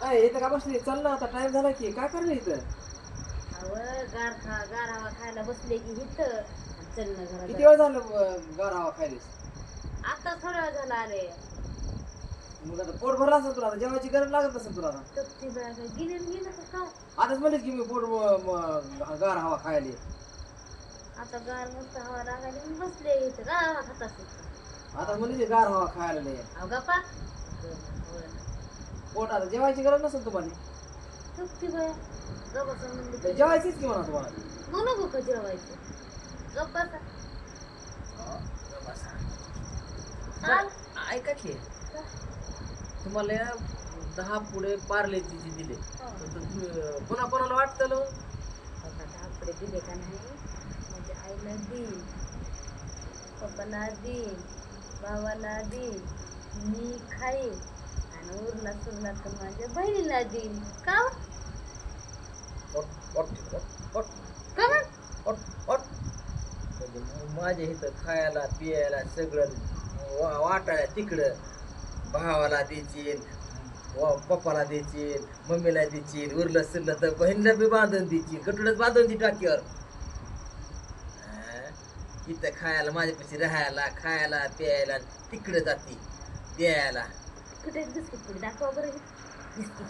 काय इथं का बसली? चल ना आता, टाइम झाला की. काय करले इथं? अव गार हवा खायला बसले की इथं चल ना जरा किती जा. वेळ झालं गार हवा खायलीस? आता थोडा वेळ झाला आले. मग आता पोट भरला असेल तुला, आता जेवायची गरज लागत असेल तुला आता. तपती बाय गेलं का काय? आताच म्हणलीस की मी पोट गार हवा खायली. आता गार मस्त हवा लागायली म्हणून बसले इथं गार हवा खात असेल. आता म्हणलीस गार हवा खायला नाही. अहो गप्पा पोट आता जेवायची गरज नसेल तुम्हाला. तपती बाय गप्पा म्हणलं तर जेवायचीच की म्हणा तुम्हाला. मग नको का जेवायचं गप्पा चाल ऐका की, तुम्हाला 10 पुढे पार्लेची जी दिले, तर तुम्ही कोणा कोणाला वाटतं लो? आपले दिले का नाही म्हणजे आईला देईन, पप्पाला देईन, भावाला देईन, मी खाईन आणि उरला सुरला तर माझ्या बहिणीला देईन. का का माझ्या इथं खायला पियाला सगळं वाटायला तिकडं भावाला द्यायची, पप्पाला द्यायची, मम्मीला द्यायची, उरलं सुरलं तर बहिणीला बी बांधून द्यायची, गटुडच बांधून दी टाकीवर. इथं खायला माझ्यापाशी राहायला खायला प्यायला तिकडे जाते द्यायला. कुठे बिस्किट पुढे दाखवा बरं बिस्किट.